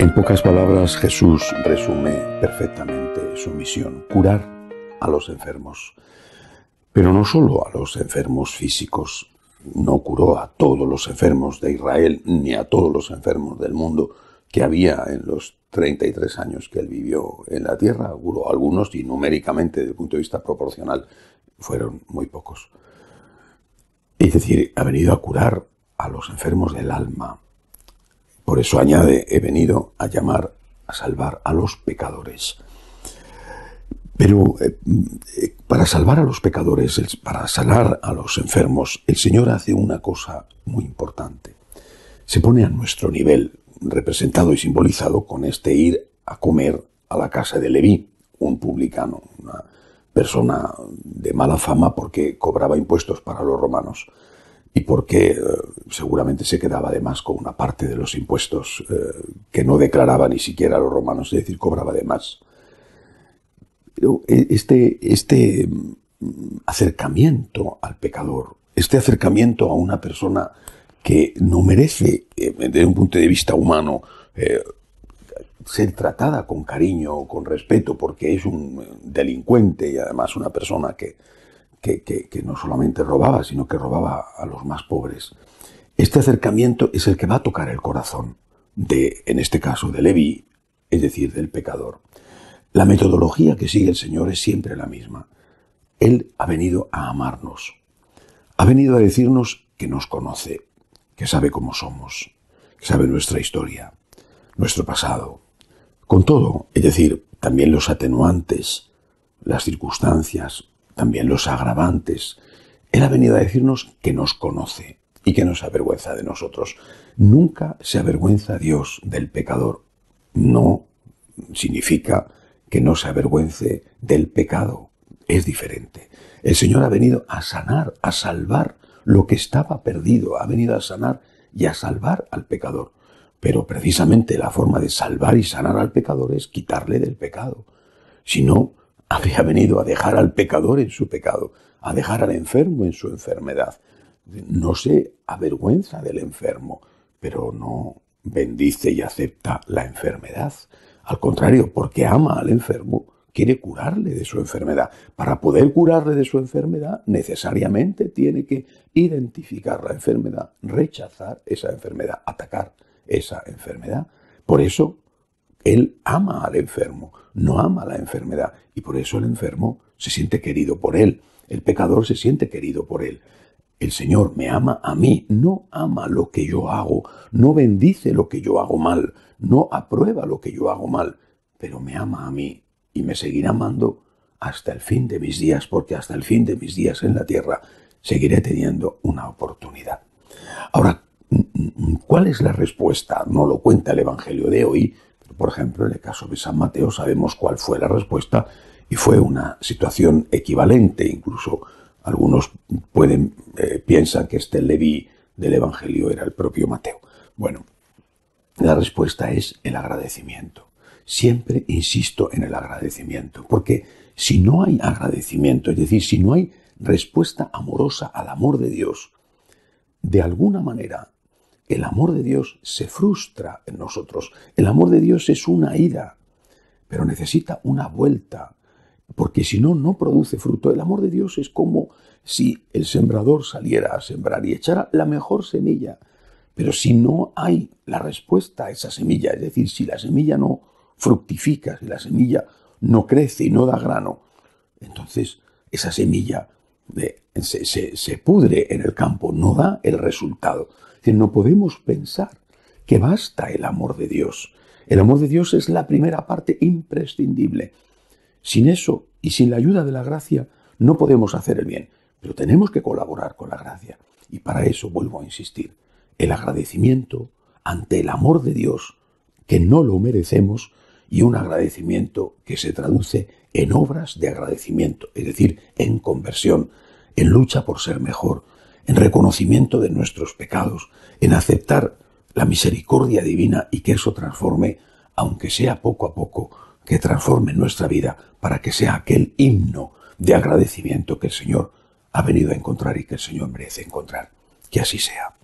En pocas palabras, Jesús resume perfectamente su misión: curar a los enfermos. Pero no solo a los enfermos físicos. No curó a todos los enfermos de Israel ni a todos los enfermos del mundo que había en los 33 años que él vivió en la tierra. Curó a algunos y numéricamente, desde el punto de vista proporcional, fueron muy pocos. Es decir, ha venido a curar a los enfermos del alma. Por eso añade: he venido a llamar, a salvar a los pecadores. Pero para salvar a los pecadores, para sanar a los enfermos, el Señor hace una cosa muy importante. Se pone a nuestro nivel, representado y simbolizado con este ir a comer a la casa de Leví, un publicano, una persona de mala fama porque cobraba impuestos para los romanos y porque seguramente se quedaba además con una parte de los impuestos que no declaraba ni siquiera a los romanos, es decir, cobraba de más. Pero este acercamiento al pecador, este acercamiento a una persona que no merece, desde un punto de vista humano, ser tratada con cariño, con respeto, porque es un delincuente y además una persona que no solamente robaba, sino que robaba a los más pobres. Este acercamiento es el que va a tocar el corazón en este caso, de Leví, es decir, del pecador. La metodología que sigue el Señor es siempre la misma. Él ha venido a amarnos. Ha venido a decirnos que nos conoce, que sabe cómo somos, que sabe nuestra historia, nuestro pasado. Con todo, es decir, también los atenuantes, las circunstancias, también los agravantes. Él ha venido a decirnos que nos conoce y que no se avergüenza de nosotros. Nunca se avergüenza Dios del pecador. No significa que no se avergüence del pecado. Es diferente. El Señor ha venido a sanar, a salvar lo que estaba perdido. Ha venido a sanar y a salvar al pecador. Pero precisamente la forma de salvar y sanar al pecador es quitarle del pecado. Si no, habría venido a dejar al pecador en su pecado, a dejar al enfermo en su enfermedad. No se avergüenza del enfermo, pero no bendice y acepta la enfermedad. Al contrario, porque ama al enfermo, quiere curarle de su enfermedad. Para poder curarle de su enfermedad, necesariamente tiene que identificar la enfermedad, rechazar esa enfermedad, atacar esa enfermedad. Por eso, Él ama al enfermo, no ama la enfermedad. Y por eso el enfermo se siente querido por Él. El pecador se siente querido por Él. El Señor me ama a mí, no ama lo que yo hago, no bendice lo que yo hago mal, no aprueba lo que yo hago mal, pero me ama a mí y me seguirá amando hasta el fin de mis días, porque hasta el fin de mis días en la tierra seguiré teniendo una oportunidad. Ahora, ¿cuál es la respuesta? No lo cuenta el Evangelio de hoy, pero por ejemplo en el caso de San Mateo sabemos cuál fue la respuesta y fue una situación equivalente. Incluso algunos piensan que este Leví del Evangelio era el propio Mateo. Bueno, la respuesta es el agradecimiento. Siempre insisto en el agradecimiento, porque si no hay agradecimiento, es decir, si no hay respuesta amorosa al amor de Dios, de alguna manera el amor de Dios se frustra en nosotros. El amor de Dios es una ida, pero necesita una vuelta, porque si no, no produce fruto. El amor de Dios es como si el sembrador saliera a sembrar y echara la mejor semilla, pero si no hay la respuesta a esa semilla, es decir, si la semilla no fructifica, si la semilla no crece y no da grano, entonces esa semilla se pudre en el campo, no da el resultado. Es decir, no podemos pensar que basta el amor de Dios. El amor de Dios es la primera parte imprescindible. Sin eso y sin la ayuda de la gracia no podemos hacer el bien, pero tenemos que colaborar con la gracia. Y para eso vuelvo a insistir, el agradecimiento ante el amor de Dios, que no lo merecemos, y un agradecimiento que se traduce en obras de agradecimiento, es decir, en conversión, en lucha por ser mejor, en reconocimiento de nuestros pecados, en aceptar la misericordia divina y que eso transforme, aunque sea poco a poco, que transforme nuestra vida para que sea aquel himno de agradecimiento que el Señor ha venido a encontrar y que el Señor merece encontrar. Que así sea.